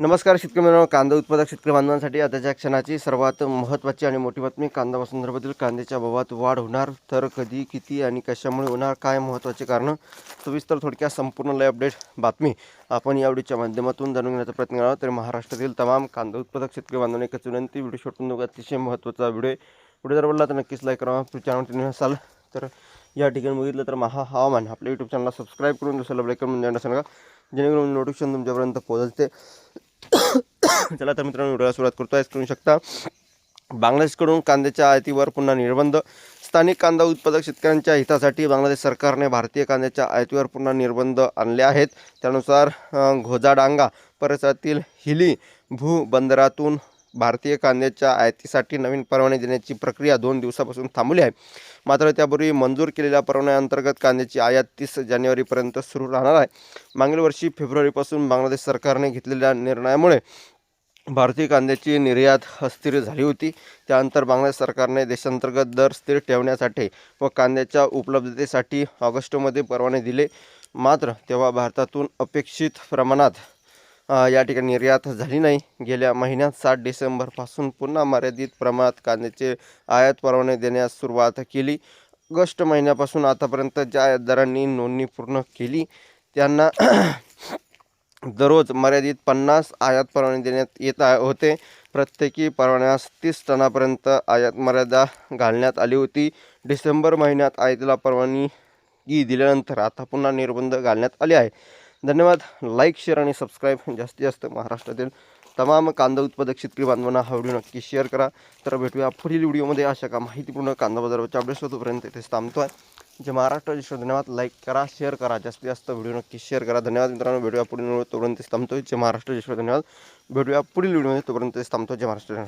नमस्कार शेतकरी मित्रांनो, कांदा उत्पादक शेतकरी बांधवांसाठी आताच्या क्षणाची सर्वात महत्त्वाची आणि मोठी बातमी. कांदा संदर्भातील कांद्याच्या भावात वाढ होणार तर कधी, किती आणि कशामुळे होणार, काय महत्त्वाचे कारण, सविस्तर थोडक्यात संपूर्ण लाईव्ह अपडेट बातमी आपण या व्हिडिओच्या माध्यमातून जाणून घेण्याचा प्रयत्न करावा. तर महाराष्ट्रातील तमाम कांदा उत्पादक शेतकरी बांधवांना एकच विनंती, व्हिडिओ शॉर्टून बघा. अतिशय महत्त्वाचा व्हिडिओ जर आवडला तर नक्कीच लाईक करा. चॅनलवरती नवीन असाल तर या ठिकाणी बघितलं तर हवामान आपल्या यूट्यूब चॅनलला सबस्क्राईब करून दुसऱ्याला लाईक करून जाणं सांगा, जेणेकरून नोटिफिकेशन तुमच्यापर्यंत पोहोचते. चला तर मित्रांनो, व्हिडिओला सुरुवात करतो. करू शकता, बांगलादेशकडून कांद्याच्या आयातीवर पुन्हा निर्बंध. स्थानिक कांदा उत्पादक शेतकऱ्यांच्या हितासाठी बांगलादेश सरकारने भारतीय कांद्याच्या आयातीवर पुन्हा निर्बंध आणले आहेत. त्यानुसार घोजाडांगा परिसरातील हिली भूबंदरातून भारतीय कांद्याच्या आयातीसाठी नवीन परवाने देण्याची प्रक्रिया 2 दिवसापासून थांबली आहे. मात्र त्यापूर्वी मंजूर केलेल्या परवान्याअंतर्गत कांद्याची आयात 30 जानेवारीपर्यंत सुरू राहणार आहे. मागील वर्षी फेब्रुवारीपासून बांगलादेश सरकारने घेतलेल्या निर्णयामुळे भारतीय कांद्याची निर्यात अस्थिर झाली होती. त्यानंतर बांगलादेश सरकारने देशांतर्गत दर स्थिर ठेवण्यासाठी व कांद्याच्या उपलब्धतेसाठी ऑगस्टमध्ये परवाने दिले. मात्र तेव्हा भारतातून अपेक्षित प्रमाणात या ठिकाणी निर्यात झाली नाही. गेल्या महिन्यात 7 डिसेंबरपासून पुन्हा मर्यादित प्रमाणात कांद्याचे आयात परवाने देण्यास सुरुवात केली. ऑगस्ट महिन्यापासून आतापर्यंत ज्या आयातदारांनी नोंदणी पूर्ण केली त्यांना दररोज मर्यादित 50 आयात परवाने देण्यात येत होते. प्रत्येकी परवान्यास 30 टनापर्यंत आयात मर्यादा घालण्यात आली होती. डिसेंबर महिन्यात आयातीला परवानगी दिल्यानंतर आता पुन्हा निर्बंध घालण्यात आले आहे. धन्यवाद. लाईक, शेअर आणि सबस्क्राईब जास्तीत जास्त महाराष्ट्रातील तमाम कांदा उत्पादक शेतकरी बांधवांना हा व्हिडिओ नक्की शेअर करा. तर भेटूया पुढील व्हिडिओमध्ये अशा का माहितीपूर्ण कांदा बाजाराच्या अपडेट्स होतोपर्यंत इथेच थांबतो आहे. जे महाराष्ट्र धन्यवाद. लाईक करा, शेअर करा, जास्तीत जास्त व्हिडिओ नक्की शेअर करा. धन्यवाद मित्रांनो. भेटूया पुढील व्हिडिओ, तोपर्यंत थांबतोय. जे महाराष्ट्र धन्यवाद. भेटूया पुढील व्हिडिओमध्ये, तोपर्यंत थांबतो. जे महाराष्ट्र.